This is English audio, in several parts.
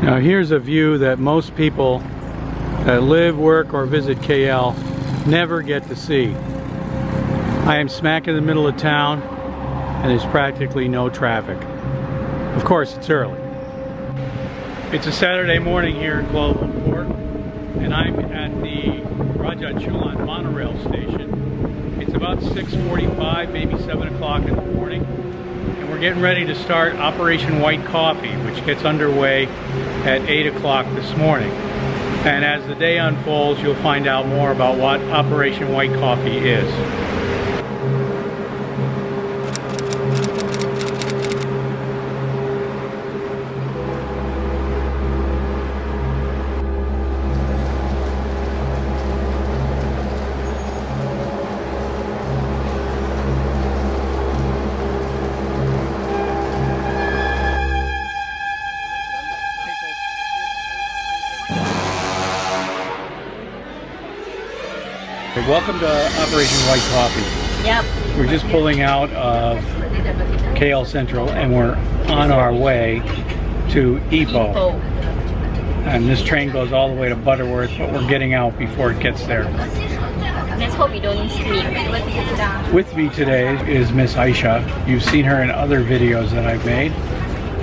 Now here's a view that most people that live, work, or visit KL never get to see. I am smack in the middle of town and there's practically no traffic. Of course, it's early. It's a Saturday morning here in Kuala Lumpur and I'm at the Raja Chulan monorail station. It's about 6:45, maybe 7 o'clock in the morning. And we're getting ready to start Operation White Coffee, which gets underway at 8 o'clock this morning. And as the day unfolds, you'll find out more about what Operation White Coffee is. Welcome to Operation White Coffee. Yep. We're just pulling out of KL Sentral and we're on our way to Ipoh. And this train goes all the way to Butterworth, but we're getting out before it gets there. Let's hope we don't sleep. With me today is Miss Aisya. You've seen her in other videos that I've made,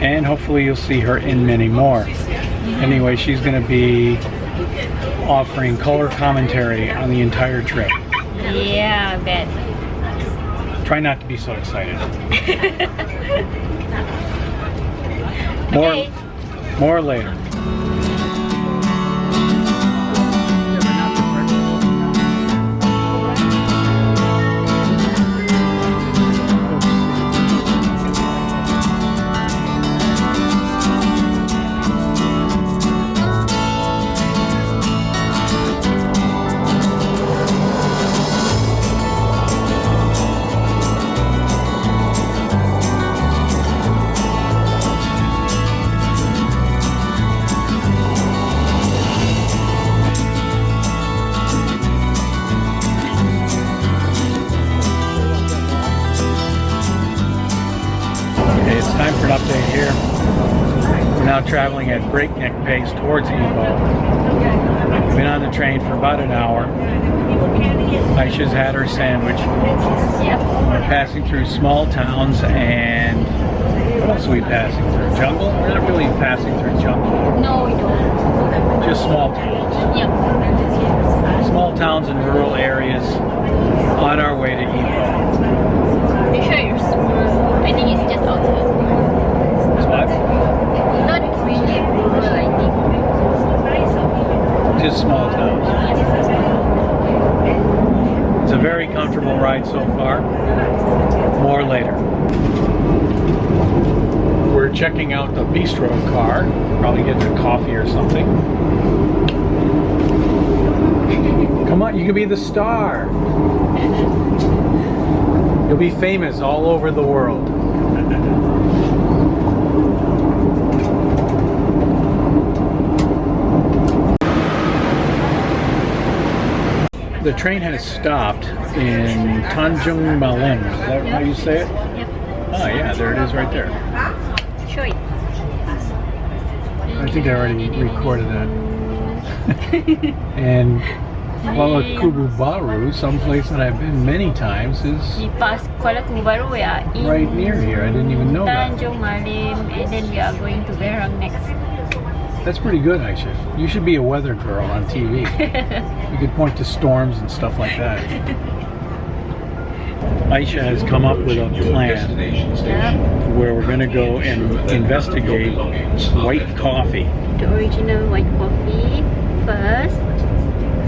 and hopefully you'll see her in many more. Anyway, she's going to be offering color commentary on the entire trip. Yeah, I bet. Try not to be so excited. Okay. More later. Time for an update here. We're now traveling at breakneck pace towards Ipoh. We've been on the train for about an hour. Aisya's had her sandwich. Yep. We're passing through small towns and what else are we passing through? Jungle? We're not really passing through jungle. No, we don't. Just small towns. Yep. Small towns and rural areas on our way to Ipoh. Are you sure you're small? I think it's just outside. What? Not really rural, I think. Just small towns. It's a very comfortable ride so far. More later. We're checking out the bistro car. Probably getting a coffee or something. Come on, you can be the star. You'll be famous all over the world. The train has stopped in Tanjung Malim. Is that how you say it? Yep. Oh yeah, there it is right there. Show it. I think I already recorded that. And Kuala Lumpur, someplace that I've been many times, is Kuala Lumpur, we are in right near here. I didn't even know that. Tanjung Malim, and then we are going to Perak next. That's pretty good, Aisya. You should be a weather girl on TV. You could point to storms and stuff like that. Aisya has come up with a plan where we're going to go and investigate white coffee. The original white coffee first.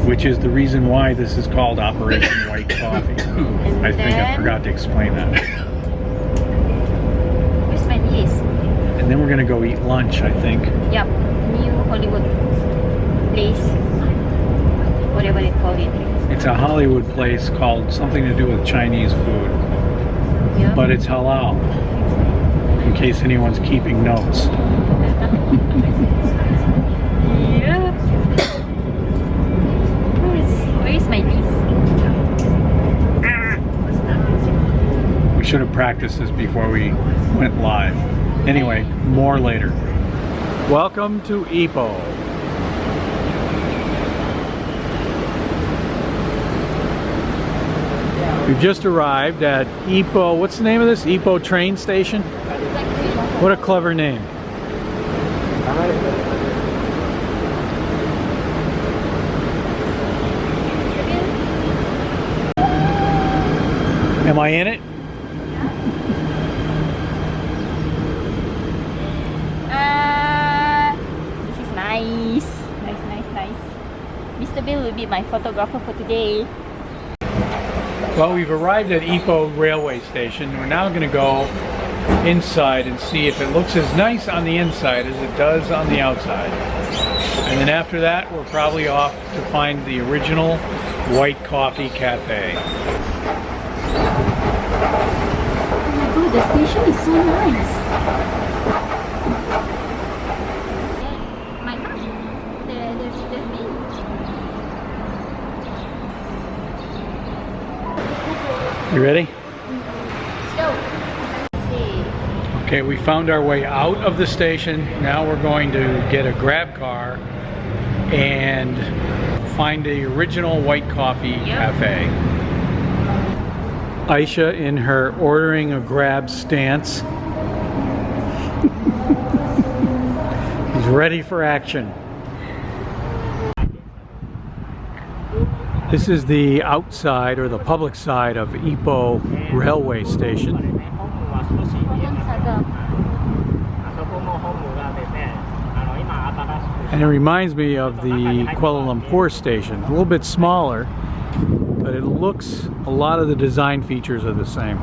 Which is the reason why this is called Operation White Coffee. I think I forgot to explain that. Where's my list? And then we're going to go eat lunch, I think. Yep. New Hollywood place. Whatever they call it. It's a Hollywood place called something to do with Chinese food. Yep. But it's halal. In case anyone's keeping notes. Yep. Where's my list? We should have practiced this before we went live. Anyway, more later. Welcome to Ipoh. We've just arrived at Ipoh. What's the name of this? Ipoh train station? What a clever name. Am I in it? This is nice. Nice. Mr. Bill will be my photographer for today. Well, we've arrived at Ipoh railway station. We're now going to go inside and see if it looks as nice on the inside as it does on the outside. And then after that, we're probably off to find the original White Coffee Cafe. Oh my god, the station is so nice. My gosh, there's me. You ready? Let's go. Okay, we found our way out of the station. Now we're going to get a grab car and find the original White Coffee Cafe. Aisha in her ordering a grab stance. He's ready for action. This is the outside or the public side of Ipoh railway station. And it reminds me of the Kuala Lumpur station. A little bit smaller, but it looks, a lot of the design features are the same.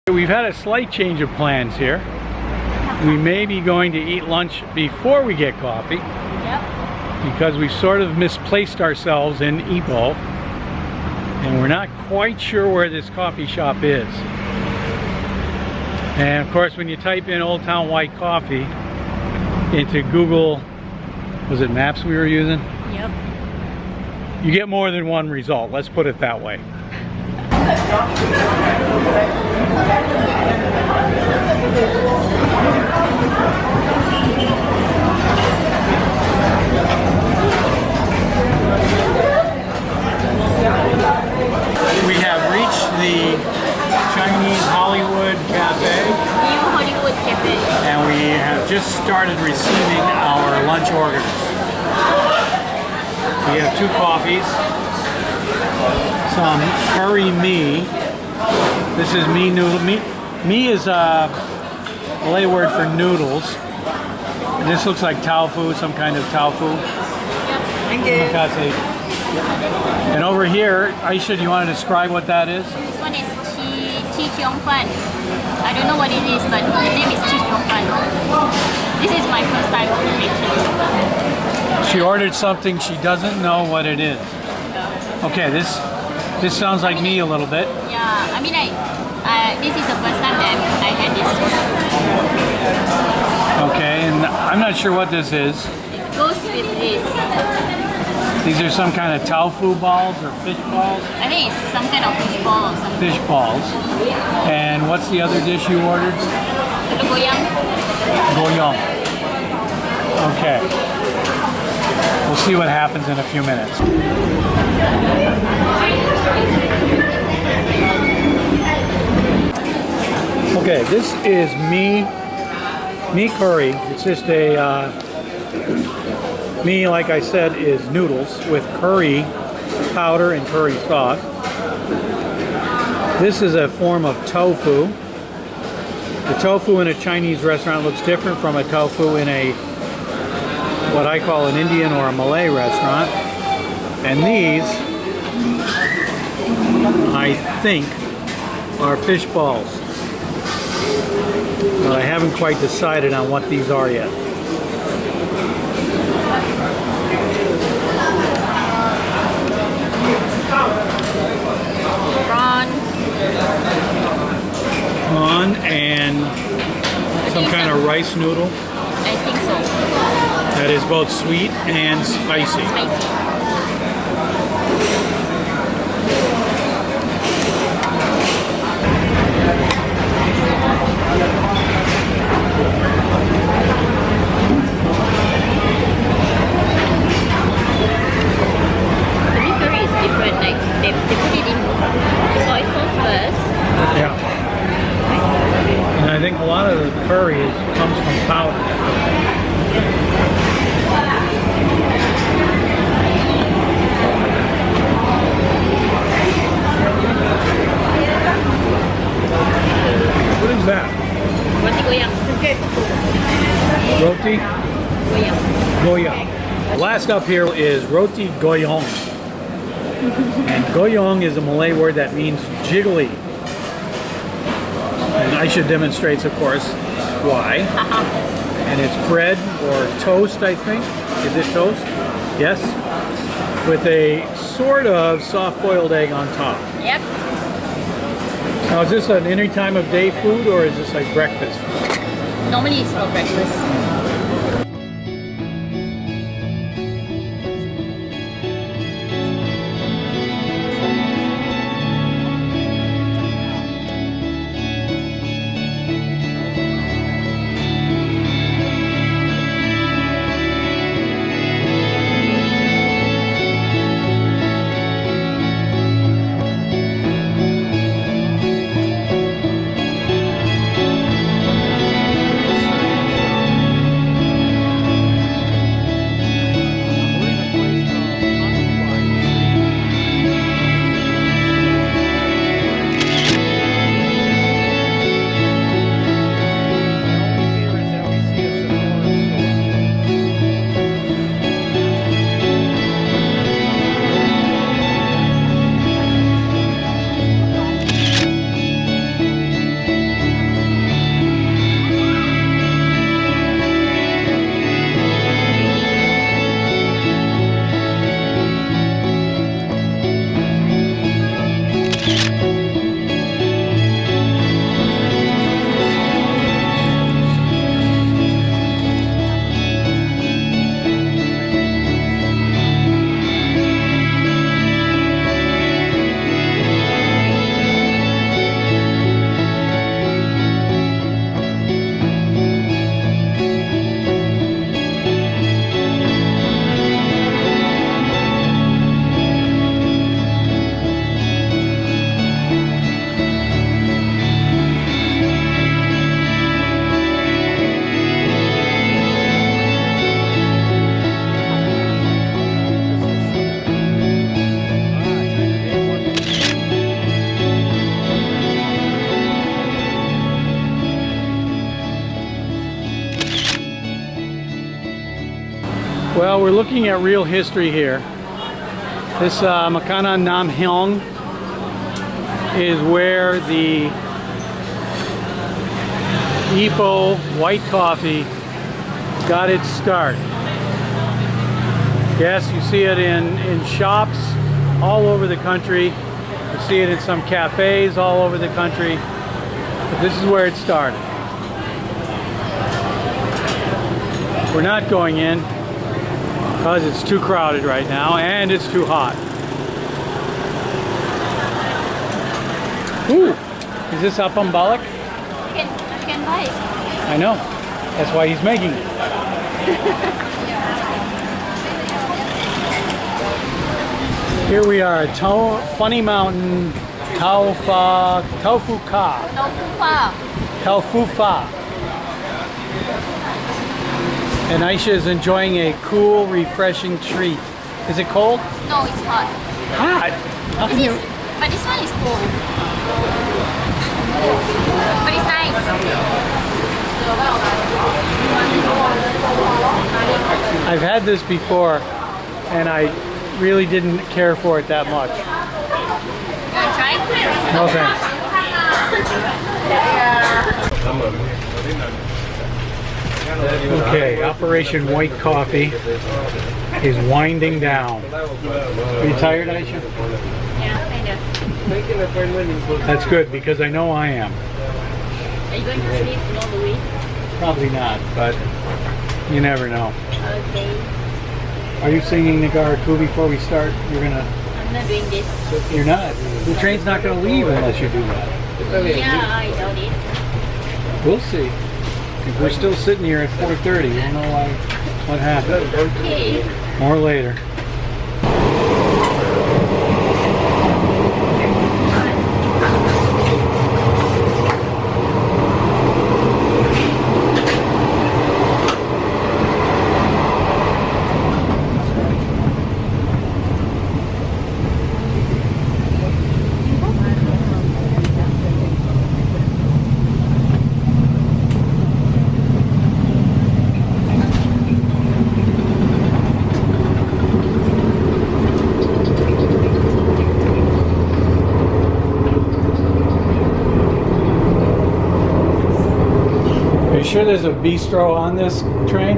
We've had a slight change of plans here. We may be going to eat lunch before we get coffee. Yep. Because we sort of misplaced ourselves in Ipoh. And we're not quite sure where this coffee shop is. And of course, when you type in Old Town White Coffee into Google, was it Maps we were using? Yep. You get more than one result, let's put it that way. We have reached the Chinese Hollywood Cafe. New Hollywood Cafe. And we have just started receiving our lunch orders. We have 2 coffees, some curry mee. This is mee noodle. Mee is a Malay word for noodles. And this looks like tofu, some kind of tofu. Thank you. And over here, Aisha, do you want to describe what that is? This one is Chi Chiong Fan. I don't know what it is, but the name is Chi Chiong Fan. This is my first time making. She ordered something she doesn't know what it is. Okay, this sounds like me a little bit. Yeah, I mean, this is the first time that I had this. Okay, and I'm not sure what this is. It goes with this. These are some kind of tofu balls or fish balls? I think it's some kind of fish ball or something. Fish balls. And what's the other dish you ordered? Goyang. Goyang. Okay. We'll see what happens in a few minutes. Okay, this is mee curry. It's just a mee, like I said, is noodles with curry powder and curry sauce. This is a form of tofu. The tofu in a Chinese restaurant looks different from a tofu in a what I call an Indian or a Malay restaurant. And these, I think, are fish balls. But I haven't quite decided on what these are yet. Prawn and some kind of rice noodle. I think so. That is both sweet and spicy. Next up here is roti goyong. And goyong is a Malay word that means jiggly. And Aisha demonstrates, of course, why. And it's bread or toast, I think. Is it toast? Yes. With a sort of soft-boiled egg on top. Yep. Now, is this an any time of day food or is this like breakfast food? Normally it's for breakfast. Well, we're looking at real history here. This Makanan Nam Heong is where the Ipoh White Coffee got its start. Yes, you see it in shops all over the country. You see it in some cafes all over the country. But this is where it started. We're not going in because it's too crowded right now and it's too hot. Ooh, is this apambalik? You can buy it. I know. That's why he's making it. Here we are at Funny Mountain Taufufa. And Aisha is enjoying a cool, refreshing treat. Is it cold? No, it's hot. Hot? How can you... But this one is cold. But it's nice. I've had this before, and I really didn't care for it that much. You want to try? No thanks. Okay, Operation White Coffee is winding down. Are you tired, Aisha? Yeah, kind of. That's good, because I know I am. Are you going to sleep all the way? Probably not, but you never know. Okay. Are you singing Negara Ku before we start? You're gonna... I'm not doing this. You're not? The train's not gonna leave unless you do that. Yeah, I doubt it. We'll see. If we're still sitting here at 4:30, we'll know what happened. Okay. More later. sure there's a bistro on this train?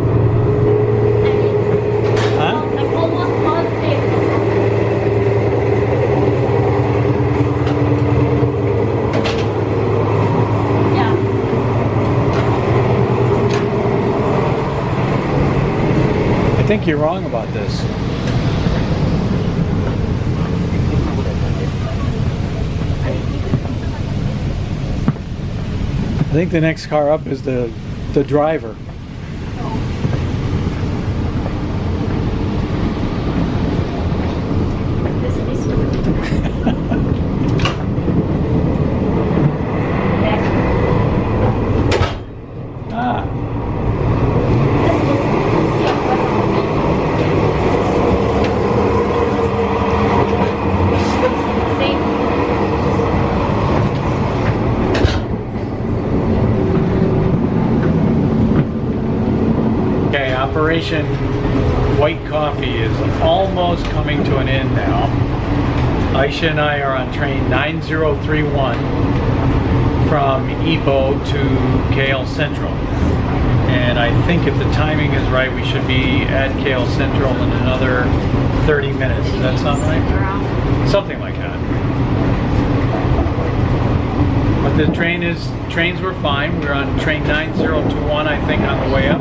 Huh? I'm almost positive. Yeah. I think you're wrong about this. I think the next car up is the driver. Operation White Coffee is almost coming to an end now. Aisya and I are on train 9031 from Ipoh to KL Sentral. And I think if the timing is right, we should be at KL Sentral in another 30 minutes. Does that sound right? Something like that. But the trains were fine. We were on train 9021, I think, on the way up.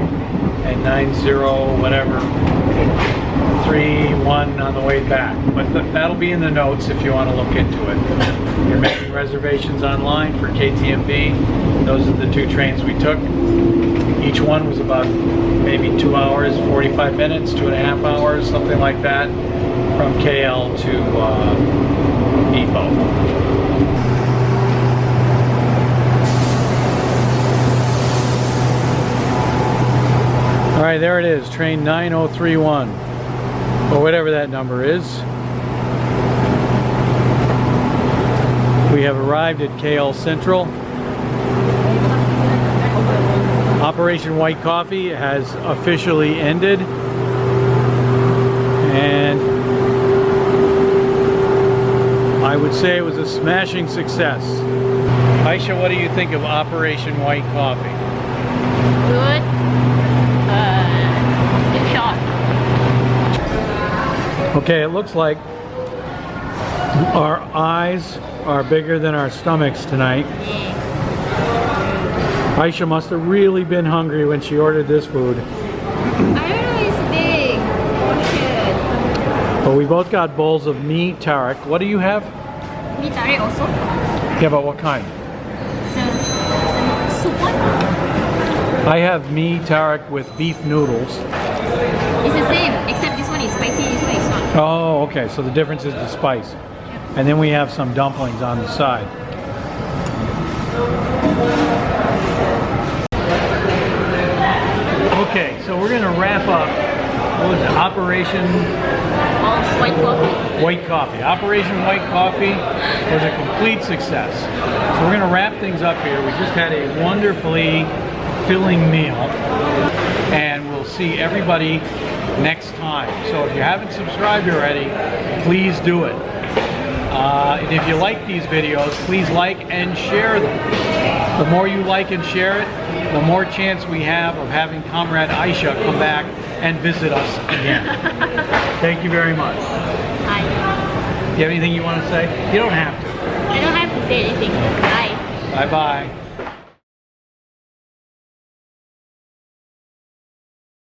And 9031 on the way back. But that'll be in the notes if you want to look into it. You're making reservations online for KTMB. Those are the two trains we took. Each one was about maybe 2 hours, 45 minutes, 2.5 hours, something like that, from KL to Ipoh. All right, there it is, train 9031, or whatever that number is. We have arrived at KL Sentral. Operation White Coffee has officially ended. And I would say it was a smashing success. Aisya, what do you think of Operation White Coffee? Good. Good shot. Okay, it looks like our eyes are bigger than our stomachs tonight. Aisya must have really been hungry when she ordered this food. I don't know, it's big. Oh shit. But we both got bowls of mee tarak. What do you have? Mee tarik also? Yeah, but what kind? The soup one? I have mee tarak with beef noodles. It's the same, except this one is spicy, this one is not. Oh, okay, so the difference is the spice. And then we have some dumplings on the side. Okay, so we're gonna wrap up, what was it, Operation White Coffee. White Coffee. Operation White Coffee was a complete success. So we're gonna wrap things up here. We just had a wonderfully filling meal, and we'll see everybody next time. So if you haven't subscribed already, please do it. And if you like these videos, please like and share them. The more you like and share it, the more chance we have of having Comrade Aisya come back and visit us again. Thank you very much. Hi. You have anything you want to say? You don't have to. I don't have to say anything. Bye. Bye-bye.